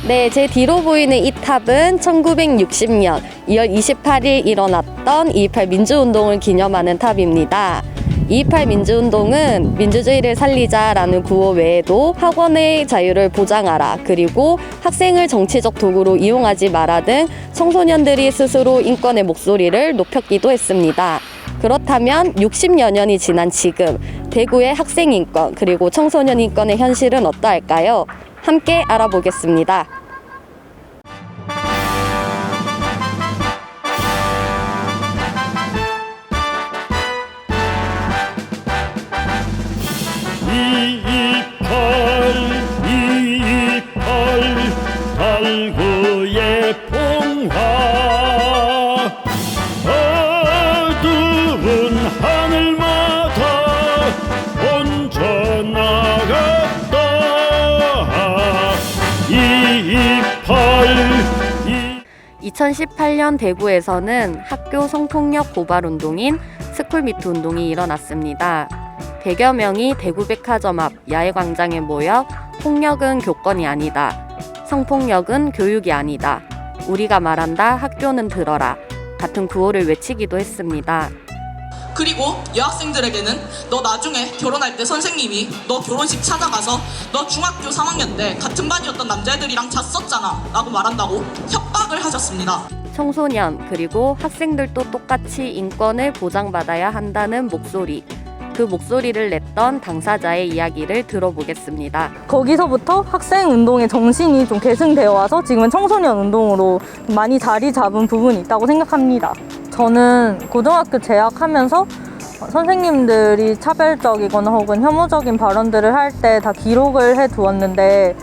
네, 제 뒤로 보이는 이 탑은 1960년 2월 28일 일어났던 2.28 민주운동을 기념하는 탑입니다. 2.28 민주운동은 민주주의를 살리자라는 구호 외에도 학원의 자유를 보장하라, 그리고 학생을 정치적 도구로 이용하지 마라 등 청소년들이 스스로 인권의 목소리를 높였기도 했습니다. 그렇다면 60여 년이 지난 지금 대구의 학생 인권 그리고 청소년 인권의 현실은 어떠할까요? 함께 알아보겠습니다. 달구의 봉화 어두운 하늘마다 혼자 나갔다 2018년 대구에서는 학교 성폭력 고발 운동인 스쿨미투 운동이 일어났습니다. 100여 명이 대구백화점 앞 야외광장에 모여 폭력은 교권이 아니다. 성폭력은 교육이 아니다. 우리가 말한다. 학교는 들어라. 같은 구호를 외치기도 했습니다. 그리고 여학생들에게는 너 나중에 결혼할 때 선생님이 너 결혼식 찾아가서 너 중학교 3학년 때 같은 반이었던 남자애들이랑 잤었잖아 라고 말한다고 협박을 하셨습니다. 청소년 그리고 학생들도 똑같이 인권을 보장받아야 한다는 목소리, 그 목소리를 냈던 당사자의 이야기를 들어보겠습니다. 거기서부터 학생 운동의 정신이 좀 계승되어 와서 지금은 청소년 운동으로 많이 자리 잡은 부분이 있다고 생각합니다. 저는 고등학교 재학하면서 선생님들이 차별적이거나 혹은 혐오적인 발언들을 할 때 다 기록을 해 두었는데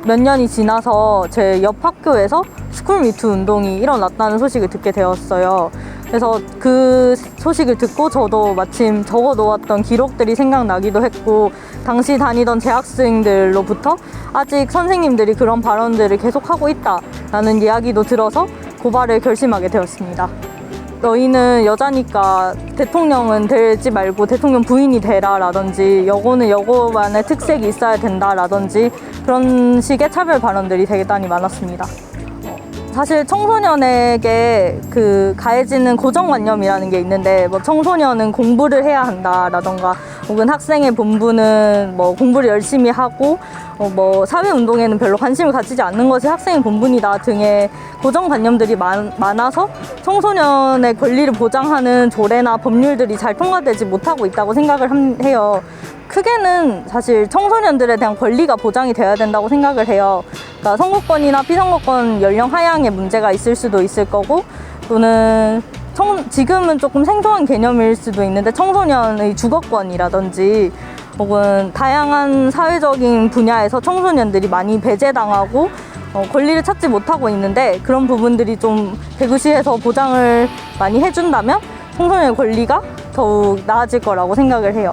몇 년이 지나서 제 옆 학교에서 스쿨미투 운동이 일어났다는 소식을 듣게 되었어요. 그래서 그 소식을 듣고 저도 마침 적어놓았던 기록들이 생각나기도 했고, 당시 다니던 재학생들로부터 아직 선생님들이 그런 발언들을 계속하고 있다라는 이야기도 들어서 고발을 결심하게 되었습니다. 너희는 여자니까 대통령은 되지 말고 대통령 부인이 되라 라든지 여고는 여고만의 특색이 있어야 된다 라든지 그런 식의 차별 발언들이 대단히 많았습니다. 사실 청소년에게 가해지는 고정관념이라는 게 있는데, 뭐 청소년은 공부를 해야 한다라던가 혹은 학생의 본분은 뭐 공부를 열심히 하고 뭐 사회운동에는 별로 관심을 가지지 않는 것이 학생의 본분이다 등의 고정관념들이 많아서 청소년의 권리를 보장하는 조례나 법률들이 잘 통과되지 못하고 있다고 생각을 해요. 크게는 사실 청소년들에 대한 권리가 보장이 돼야 된다고 생각을 해요. 그러니까 선거권이나 피선거권 연령 하향에 문제가 있을 수도 있을 거고, 또는 지금은 조금 생소한 개념일 수도 있는데 청소년의 주거권이라든지 혹은 다양한 사회적인 분야에서 청소년들이 많이 배제당하고 권리를 찾지 못하고 있는데, 그런 부분들이 좀 대구시에서 보장을 많이 해준다면 청소년의 권리가 더욱 나아질 거라고 생각을 해요.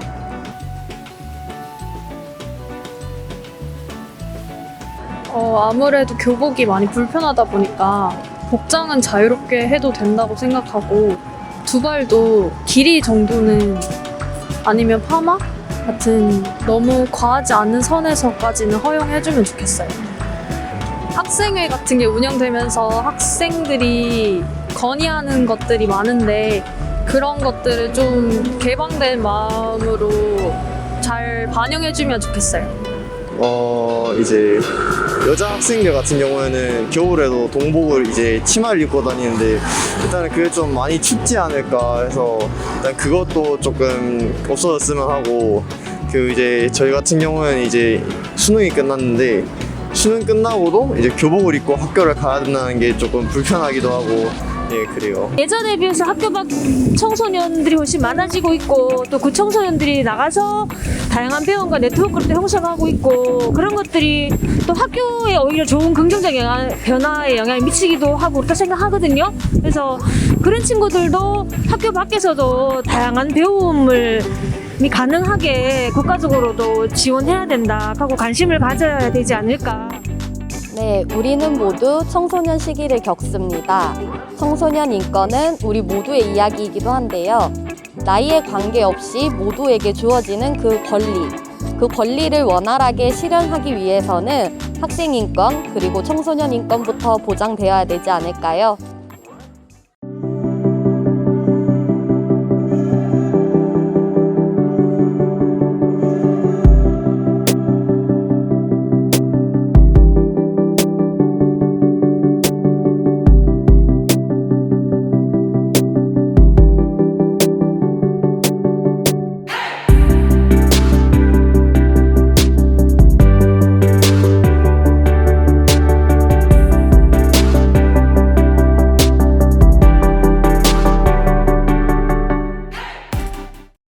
아무래도 교복이 많이 불편하다 보니까 복장은 자유롭게 해도 된다고 생각하고, 두발도 길이 정도는 아니면 파마 같은 너무 과하지 않은 선에서까지는 허용해주면 좋겠어요. 학생회 같은 게 운영되면서 학생들이 건의하는 것들이 많은데 그런 것들을 좀 개방된 마음으로 잘 반영해주면 좋겠어요. 이제 여자 학생들 같은 경우에는 겨울에도 동복을 이제 치마를 입고 다니는데, 일단은 그게 좀 많이 춥지 않을까 해서 일단 그것도 조금 없어졌으면 하고, 이제 저희 같은 경우에는 이제 수능이 끝났는데 수능 끝나고도 이제 교복을 입고 학교를 가야 된다는 게 조금 불편하기도 하고, 예, 그래요. 예전에 비해서 학교 밖 청소년들이 훨씬 많아지고 있고, 또 그 청소년들이 나가서 다양한 배움과 네트워크를 형성하고 있고, 그런 것들이 또 학교에 오히려 좋은 긍정적인 변화에 영향을 미치기도 하고 그렇다 생각하거든요. 그래서 그런 친구들도 학교 밖에서도 다양한 배움을 가능하게 국가적으로도 지원해야 된다 하고 관심을 가져야 되지 않을까. 네, 우리는 모두 청소년 시기를 겪습니다. 청소년 인권은 우리 모두의 이야기이기도 한데요. 나이에 관계없이 모두에게 주어지는 그 권리를 원활하게 실현하기 위해서는 학생 인권 그리고 청소년 인권부터 보장되어야 되지 않을까요?